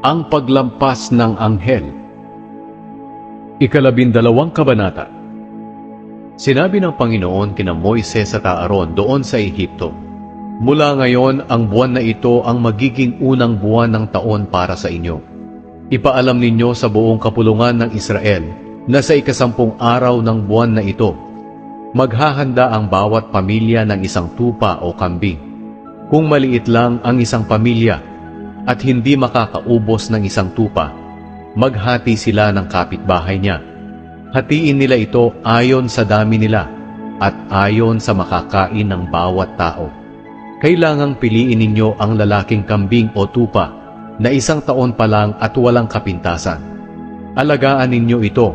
Ang paglampas ng anghel. Ikalabindalawang kabanata. Sinabi ng Panginoon kina Moises at Aaron doon sa Ehipto, "Mula ngayon ang buwan na ito ang magiging unang buwan ng taon para sa inyo. Ipaalam ninyo sa buong kapulungan ng Israel na sa ikasampung araw ng buwan na ito, maghahanda ang bawat pamilya ng isang tupa o kambing. Kung maliit lang ang isang pamilya at hindi makakaubos ng isang tupa, maghati sila ng kapitbahay niya. Hatiin nila ito ayon sa dami nila at ayon sa makakain ng bawat tao. Kailangang piliin ninyo ang lalaking kambing o tupa na 1 taon pa lang at walang kapintasan. Alagaan ninyo ito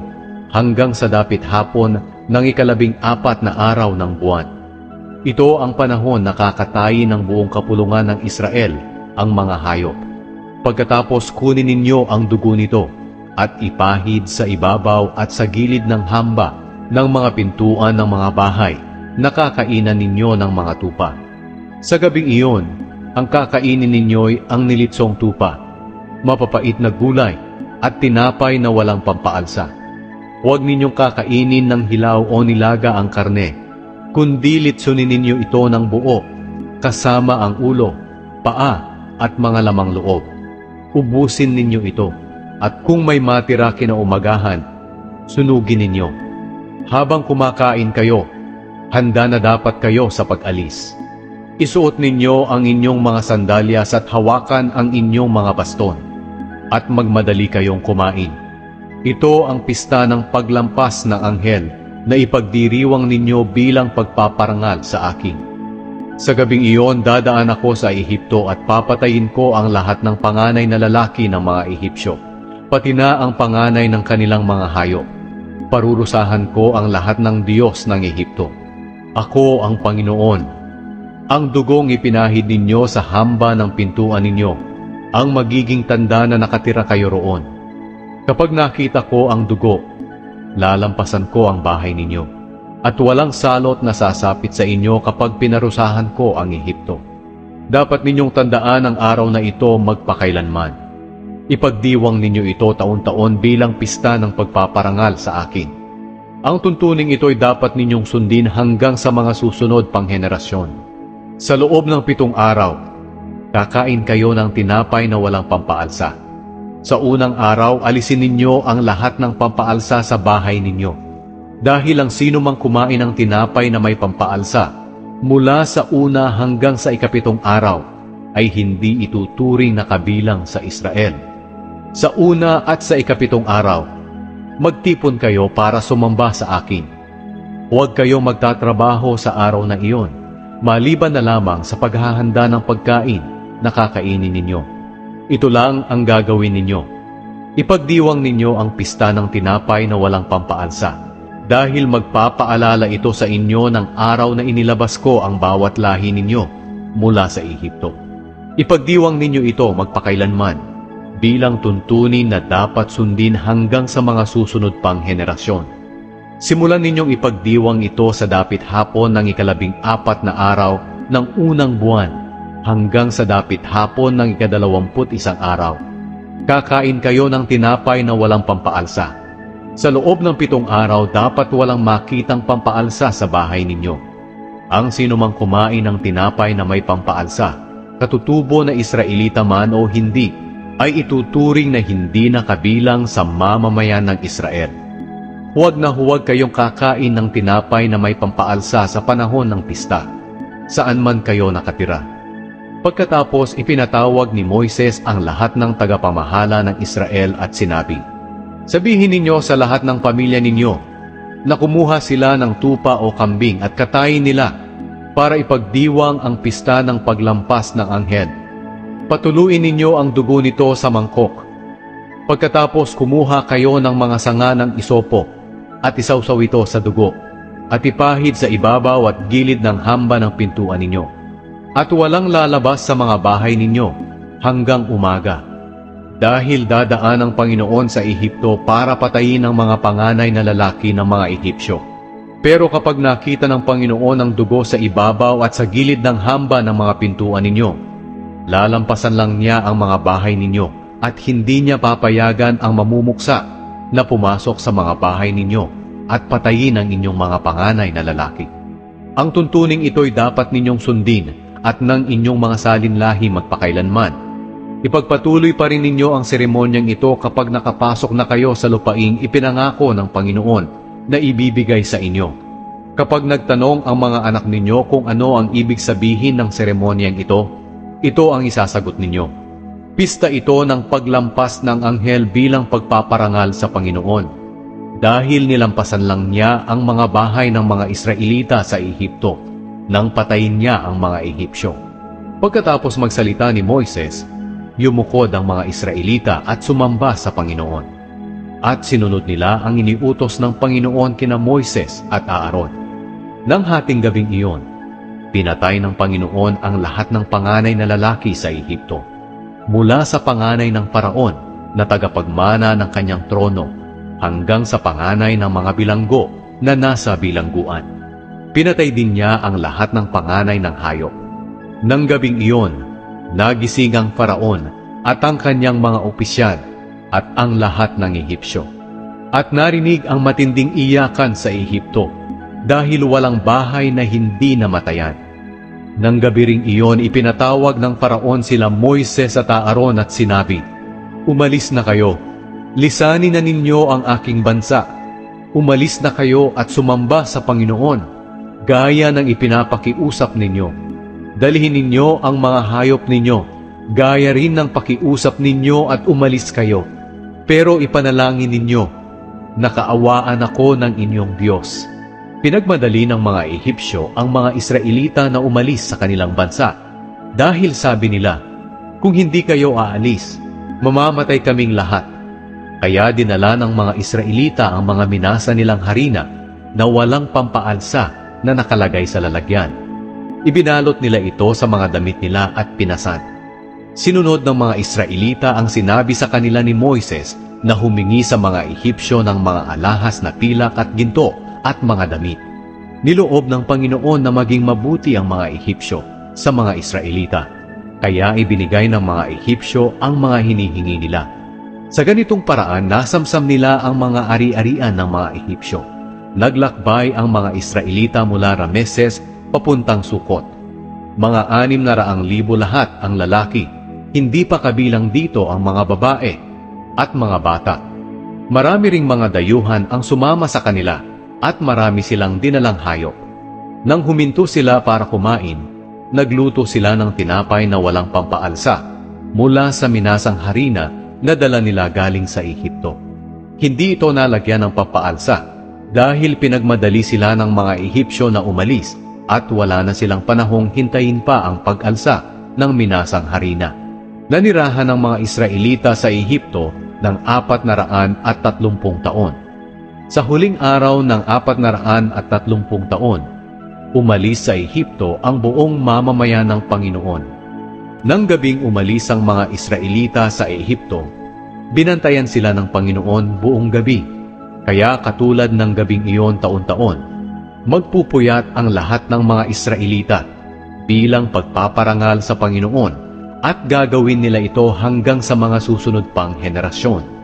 hanggang sa dapit hapon ng 14 na araw ng buwan. Ito ang panahon na kakatayin ng buong kapulungan ng Israel ang mga hayop. Pagkatapos kunin ninyo ang dugo nito at ipahid sa ibabaw at sa gilid ng hamba ng mga pintuan ng mga bahay na kakainan ninyo ng mga tupa. Sa gabing iyon, ang kakainin ninyo'y ang nilitsong tupa, mapapait na gulay at tinapay na walang pampaalsa. Huwag ninyong kakainin ng hilaw o nilaga ang karne, kundi litsunin ninyo ito ng buo, kasama ang ulo, paa, at mga lamang loob. Ubusin ninyo ito, at kung may matira kinaumagahan, sunugin ninyo. Habang kumakain kayo, handa na dapat kayo sa pag-alis. Isuot ninyo ang inyong mga sandalyas at hawakan ang inyong mga baston, at magmadali kayong kumain. Ito ang pista ng paglampas ng anghel na ipagdiriwang ninyo bilang pagpaparangal sa akin. Sa gabing iyon, dadaan ako sa Ehipto at papatayin ko ang lahat ng panganay na lalaki ng mga Ehipsyo, pati na ang panganay ng kanilang mga hayop. Parurusahan ko ang lahat ng Diyos ng Ehipto. Ako ang Panginoon. Ang dugong ipinahid ninyo sa hamba ng pintuan ninyo, ang magiging tanda na nakatira kayo roon. Kapag nakita ko ang dugo, lalampasan ko ang bahay ninyo. At walang salot na sasapit sa inyo kapag pinarusahan ko ang Ehipto. Dapat ninyong tandaan ang araw na ito magpakailanman. Ipagdiwang ninyo ito taon-taon bilang pista ng pagpaparangal sa akin. Ang tuntuning ito'y dapat ninyong sundin hanggang sa mga susunod pang henerasyon. Sa loob ng 7 araw, kakain kayo ng tinapay na walang pampaalsa. Sa unang araw, alisin ninyo ang lahat ng pampaalsa sa bahay ninyo. Dahil ang sino mang kumain ng tinapay na may pampaalsa, mula sa una hanggang sa 7 araw, ay hindi ituturing na kabilang sa Israel. Sa una at sa 7 araw, magtipon kayo para sumamba sa akin. Huwag kayo magtatrabaho sa araw na iyon, maliban na lamang sa paghahanda ng pagkain na kakainin ninyo. Ito lang ang gagawin ninyo. Ipagdiwang ninyo ang pista ng tinapay na walang pampaalsa, dahil magpapaalala ito sa inyo ng araw na inilabas ko ang bawat lahi ninyo mula sa Ehipto. Ipagdiwang ninyo ito magpakailanman, bilang tuntunin na dapat sundin hanggang sa mga susunod pang henerasyon. Simulan ninyong ipagdiwang ito sa dapit hapon ng 14 na araw ng unang buwan, hanggang sa dapit hapon ng 21 araw. Kakain kayo ng tinapay na walang pampaalsa. Sa loob ng 7 araw, dapat walang makitang pampaalsa sa bahay ninyo. Ang sinumang kumain ng tinapay na may pampaalsa, katutubo na Israelita man o hindi, ay ituturing na hindi na kabilang sa mamamayan ng Israel. Huwag na huwag kayong kakain ng tinapay na may pampaalsa sa panahon ng pista, saan man kayo nakatira. Pagkatapos, ipinatawag ni Moises ang lahat ng tagapamahala ng Israel at sinabi, "Sabihin ninyo sa lahat ng pamilya ninyo na kumuha sila ng tupa o kambing at katayin nila para ipagdiwang ang pista ng paglampas ng anghel. Patuluin ninyo ang dugo nito sa mangkok. Pagkatapos kumuha kayo ng mga sanga ng isopo at isawsaw ito sa dugo at ipahid sa ibabaw at gilid ng hamba ng pintuan ninyo. At walang lalabas sa mga bahay ninyo hanggang umaga. Dahil dadaan ang Panginoon sa Ehipto para patayin ang mga panganay na lalaki ng mga Ehipsyo. Pero kapag nakita ng Panginoon ang dugo sa ibabaw at sa gilid ng hamba ng mga pintuan ninyo, lalampasan lang niya ang mga bahay ninyo at hindi niya papayagan ang mamumuksa na pumasok sa mga bahay ninyo at patayin ang inyong mga panganay na lalaki. Ang tuntuning ito'y dapat ninyong sundin at ng inyong mga salinlahi magpakailanman. Ipagpatuloy pa rin ninyo ang seremonyang ito kapag nakapasok na kayo sa lupaing ipinangako ng Panginoon na ibibigay sa inyo. Kapag nagtanong ang mga anak ninyo kung ano ang ibig sabihin ng seremonyang ito, ito ang isasagot ninyo. Pista ito ng paglampas ng anghel bilang pagpaparangal sa Panginoon. Dahil nilampasan lang niya ang mga bahay ng mga Israelita sa Ehipto, nang patayin niya ang mga Ehipsyo. Pagkatapos magsalita ni Moises, yumukod ang mga Israelita at sumamba sa Panginoon. At sinunod nila ang iniutos ng Panginoon kina Moises at Aaron. Nang hating gabing iyon, pinatay ng Panginoon ang lahat ng panganay na lalaki sa Ehipto, mula sa panganay ng Paraon na tagapagmana ng kanyang trono, hanggang sa panganay ng mga bilanggo na nasa bilangguan. Pinatay din niya ang lahat ng panganay ng hayop. Nang gabing iyon, nagising ang Faraon at ang kanyang mga opisyal at ang lahat ng Ehipsyo. At narinig ang matinding iyakan sa Ehipto dahil walang bahay na hindi namatayan. Nang gabi ring iyon, ipinatawag ng Faraon sila Moises at Aaron at sinabi, "Umalis na kayo. Lisanin na ninyo ang aking bansa. Umalis na kayo at sumamba sa Panginoon, gaya ng ipinapakiusap ninyo. Dalhin ninyo ang mga hayop ninyo, gaya rin ng pakiusap ninyo at umalis kayo. Pero ipanalangin ninyo, nakaawaan ako ng inyong Diyos." Pinagmadali ng mga Ehipsyo ang mga Israelita na umalis sa kanilang bansa. Dahil sabi nila, "Kung hindi kayo aalis, mamamatay kaming lahat." Kaya dinala ng mga Israelita ang mga minasa nilang harina na walang pampaalsa na nakalagay sa lalagyan. Ibinalot nila ito sa mga damit nila at pinasan. Sinunod ng mga Israelita ang sinabi sa kanila ni Moises na humingi sa mga Ehipsyo ng mga alahas na pilak at ginto at mga damit. Niloob ng Panginoon na maging mabuti ang mga Ehipsyo sa mga Israelita, kaya ibinigay ng mga Ehipsyo ang mga hinihingi nila. Sa ganitong paraan, nasamsam nila ang mga ari-arian ng mga Ehipsyo. Naglakbay ang mga Israelita mula Rameses papuntang Sukot. Mga 600,000 lahat ang lalaki, hindi pa kabilang dito ang mga babae at mga bata. Marami ring mga dayuhan ang sumama sa kanila at marami silang dinalang hayop. Nang huminto sila para kumain, nagluto sila ng tinapay na walang pampaalsa mula sa minasang harina na dala nila galing sa Ehipto. Hindi ito nalagyan ng pampaalsa dahil pinagmadali sila ng mga Ehipsyo na umalis at wala na silang panahong hintayin pa ang pag-alsa ng minasang harina. Nanirahan ng mga Israelita sa Ehipto ng 430 taon. Sa huling araw ng 430 taon, umalis sa Ehipto ang buong mamamayan ng Panginoon. Nang gabing umalis ang mga Israelita sa Ehipto, binantayan sila ng Panginoon buong gabi. Kaya katulad ng gabing iyon taon-taon, magpupuyat ang lahat ng mga Israelita bilang pagpaparangal sa Panginoon at gagawin nila ito hanggang sa mga susunod pang henerasyon.